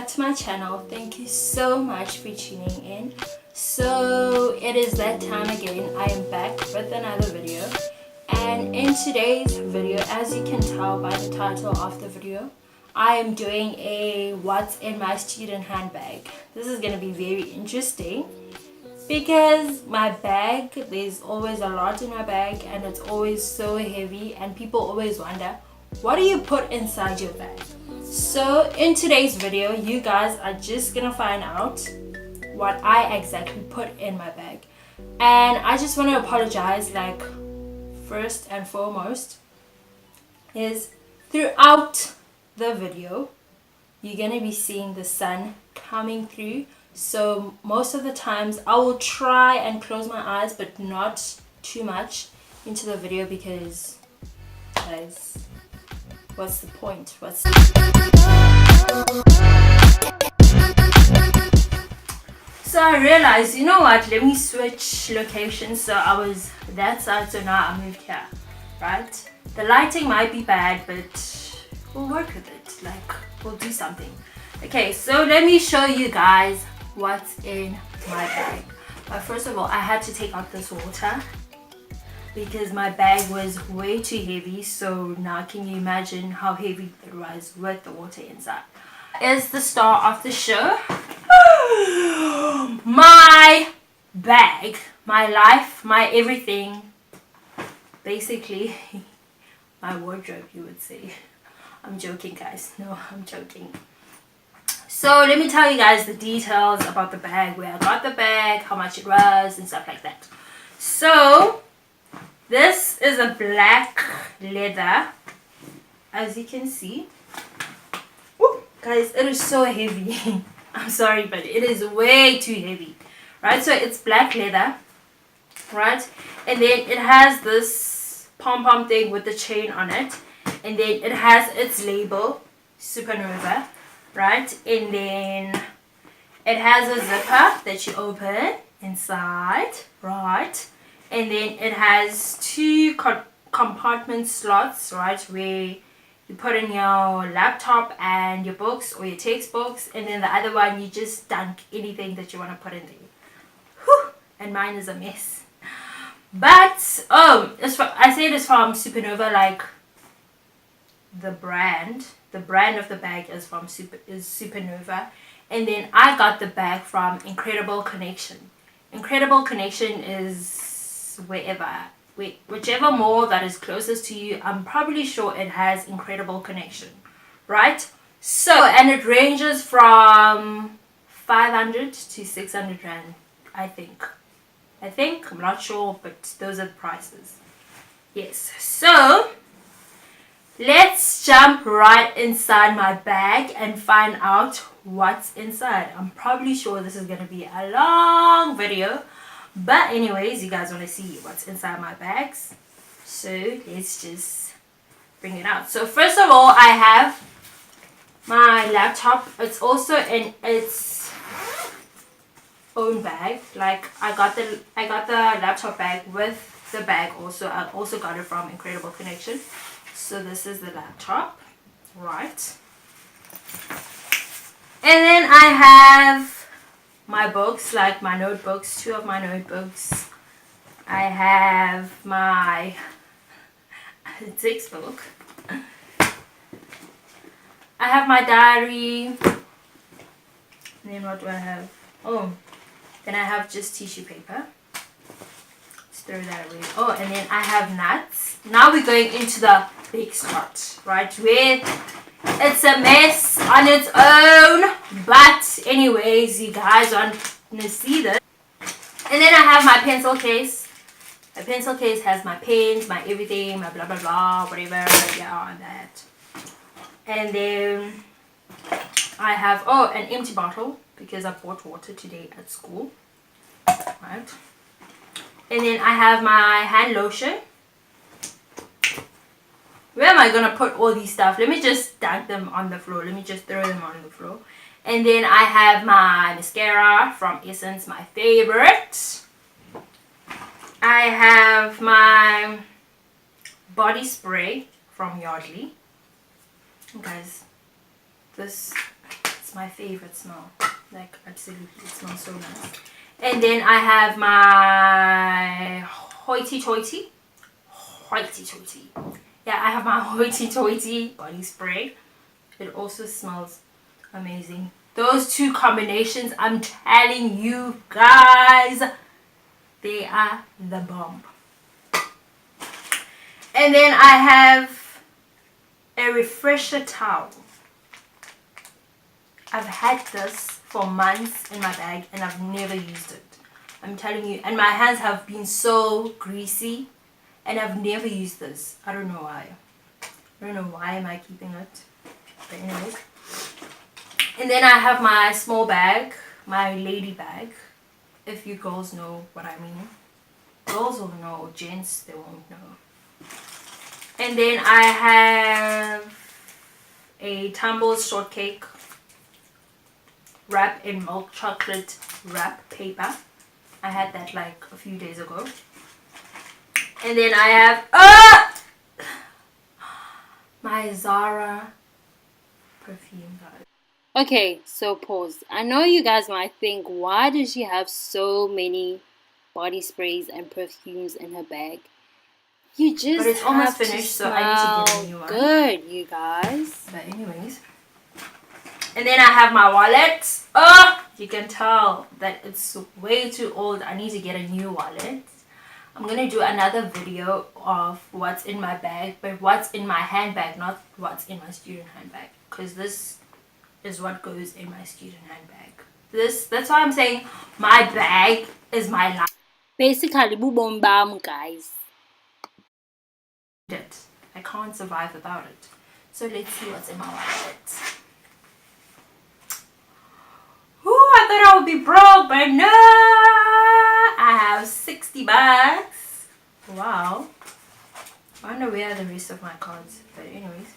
back to my channel. Thank you so much for tuning in. So it is that time again. I am back with another video, and in today's video, as you can tell by the title of the video, I am doing a what's in my student handbag. This is going to be very interesting because my bag, there's always a lot in my bag and it's always so heavy, and people always wonder, what do you put inside your bag? So in today's video, you guys are just gonna find out what I exactly put in my bag. And I just want to apologize, like, first and foremost is throughout the video you're gonna be seeing the sun coming through, so most of the times I will try and close my eyes, but not too much into the video, because guys, what's the point? So I realized, you know what, let me switch locations. So I was that side, so now I moved here, right? The lighting might be bad, but we'll work with it, like we'll do something. Okay, so let me show you guys what's in my bag. But first of all, I had to take out this water because my bag was way too heavy. So now can you imagine how heavy it was with the water inside? Is the star of the show. My bag, my life, my everything, basically my wardrobe, you would say. I'm joking, guys. No, I'm joking. So let me tell you guys the details about the bag, where I got the bag, how much it was, and stuff like that. So this is a black leather, as you can see. Ooh, guys, it is so heavy. I'm sorry, but it is way too heavy, right? So it's black leather, right? And then it has this pom-pom thing with the chain on it, and then it has its label, Supernova, right? And then it has a zipper that you open inside, right? And then it has two compartment slots, right, where you put in your laptop and your books or your textbooks, and then the other one you just dunk anything that you want to put in there. Whew, and mine is a mess. But I say this from Supernova, like the brand of the bag is from Supernova, and then I got the bag from Incredible Connection. Incredible Connection is whichever mall that is closest to you. I'm probably sure it has Incredible Connection, right? So, and it ranges from 500 to 600 rand, I think, I'm not sure, but those are the prices. Yes, so let's jump right inside my bag and find out what's inside. I'm probably sure this is going to be a long video, but anyways, you guys want to see what's inside my bags, so let's just bring it out. So first of all, I have my laptop. It's also in its own bag. Like I got the laptop bag with the bag also. I also got it from Incredible Connection. So this is the laptop, right? And then I have my books, like my notebooks, two of my notebooks. I have my textbook. I have my diary. And then what do I have? Oh, then I have just tissue paper. Let's throw that away. Oh, and then I have nuts. Now we're going into the big spot, right, where it's a mess on its own, but anyways, you guys want to see this. And then I have my pencil case. My pencil case has my pens, my everything, my blah blah blah, whatever, yeah, and that. And then I have an empty bottle because I bought water today at school, right? And then I have my hand lotion. Where am I going to put all these stuff? Let me just dunk them on the floor. Let me just throw them on the floor. And then I have my mascara from Essence, my favorite. I have my body spray from Yardley. Guys, this It's my favorite smell. Like, absolutely, it smells so nice. And then I have my hoity-toity. Hoity-toity. Yeah, I have my hoity-toity body spray. It also smells amazing. Those two combinations, I'm telling you guys, they are the bomb. And then I have a refresher towel. I've had this for months in my bag and I've never used it. I'm telling you. And my hands have been so greasy and I've never used this. I don't know why. I don't know why am I keeping it. But anyways. And then I have my small bag, my lady bag. If you girls know what I mean. Girls will know, gents, they won't know. And then I have a Tumbles shortcake wrap in milk chocolate wrap paper. I had that like a few days ago. And then I have my Zara perfume, guys. Okay, so pause. I know you guys might think, why does she have so many body sprays and perfumes in her bag? You just but it's almost finished, so I need to get a new one. Good, you guys. But anyways. And then I have my wallet. Oh, you can tell that it's way too old. I need to get a new wallet. I'm going to do another video of what's in my bag, but what's in my handbag, not what's in my student handbag. Because this is what goes in my student handbag. That's why I'm saying my bag is my life. Basically, bubom bam, guys. I can't survive without it. So let's see what's in my wallet. Ooh, I thought I would be broke, but no! I have 60 bucks. Wow. I wonder where are the rest of my cards. But anyways.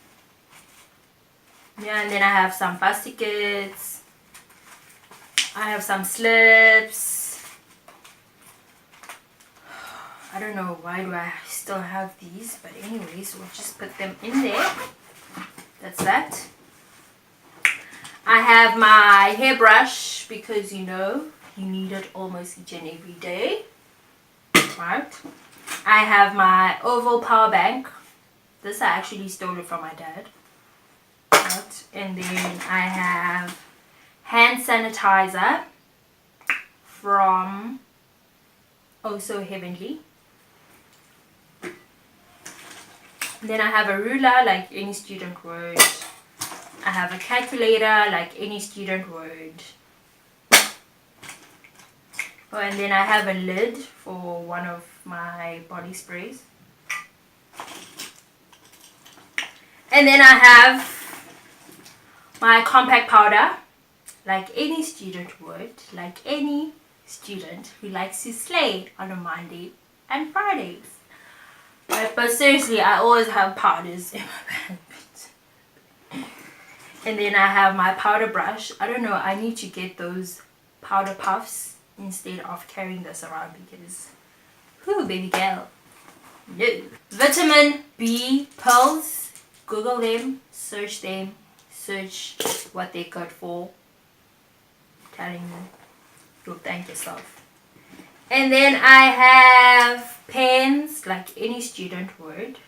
Yeah, and then I have some bus tickets. I have some slips. I don't know why do I still have these, but anyways, we'll just put them in there. That's that. I have my hairbrush because you know you need it almost each and every day, right? I have my oval power bank. This I actually stole it from my dad, right? And then I have hand sanitizer from Oh So Heavenly. Then I have a ruler like any student would. I have a calculator like any student would. Oh, and then I have a lid for one of my body sprays. And then I have my compact powder like any student would. Like any student who likes to slay on a Monday and Fridays. But seriously, I always have powders in my bag. And then I have my powder brush. I don't know, I need to get those powder puffs instead of carrying this around because, whoo, baby girl, no. Vitamin B pills. Google them, search what they're good for. I'm telling you, you'll thank yourself. And then I have pens like any student would.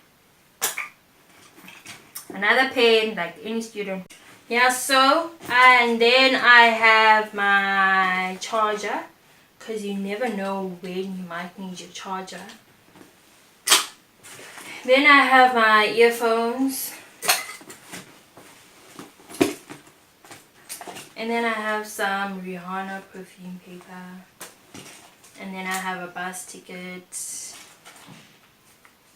Another pen like any student. Yeah, so, and then I have my charger because you never know when you might need your charger. Then I have my earphones. And then I have some Rihanna perfume paper. And then I have a bus ticket.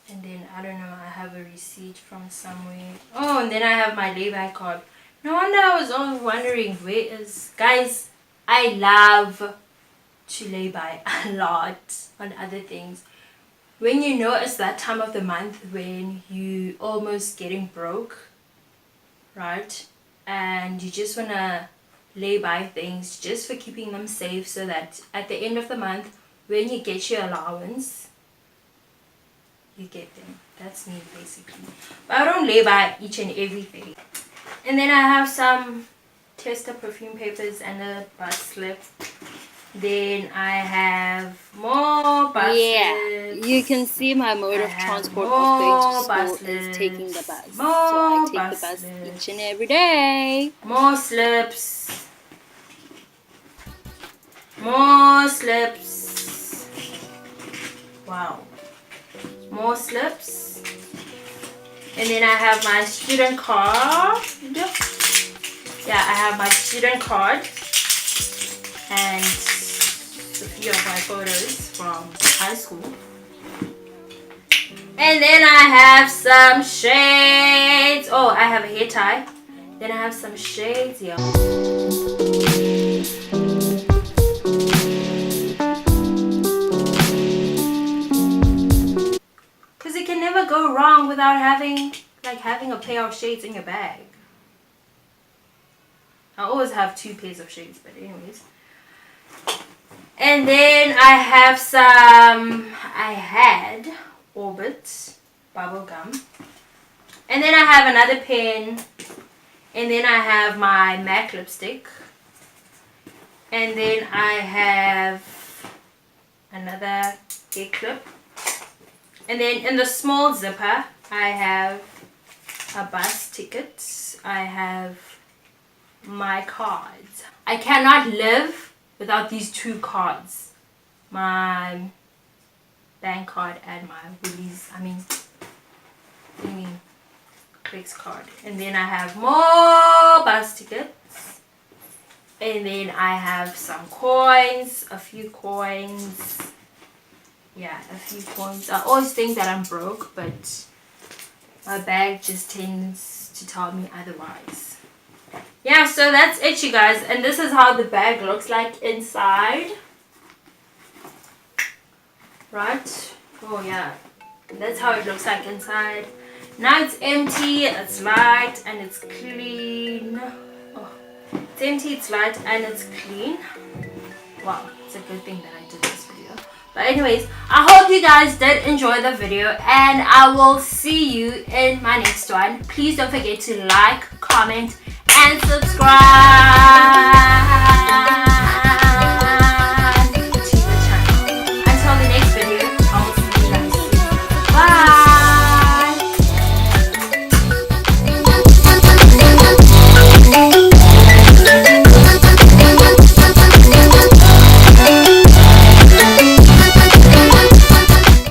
And then, I don't know, I have a receipt from somewhere. Oh, and then I have my layback card. No wonder I was always wondering, where is... Guys, I love to lay by a lot on other things. When you know it's that time of the month when you almost getting broke, right? And you just want to lay by things just for keeping them safe so that at the end of the month, when you get your allowance, you get them. That's me basically. But I don't lay by each and everything. And then I have some tester perfume papers and a bus slip. Then I have more bus slips. You can see my mode of transport of going to school is taking the bus. So I take the bus each and every day. More slips. More slips. Wow. More slips. And then I have my student card. Yeah, I have my student card. And a few of my photos from high school. And then I have some shades. Oh, I have a hair tie. Then I have some shades here. Because you can never go wrong without having a pair of shades in your bag. I always have 2 pairs of shades, but anyways. And then I have I had Orbit bubble gum. And then I have another pen. And then I have my MAC lipstick. And then I have another hair clip. And then in the small zipper, I have a bus ticket. I have my cards. I cannot live without these 2 cards. My bank card and my Woolies, Clicks card. And then I have more bus tickets. And then I have some coins, a few coins. Yeah, a few coins. I always think that I'm broke, but my bag just tends to tell me otherwise. Yeah, so that's it, you guys. And this is how the bag looks like inside. Right? Oh, yeah. That's how it looks like inside. Now it's empty, it's light, and it's clean. Oh, it's empty, it's light, and it's clean. Wow, it's a good thing that I did this video. But anyways, I hope you guys did enjoy the video, and I will see you in my next one. Please don't forget to like, comment, and subscribe.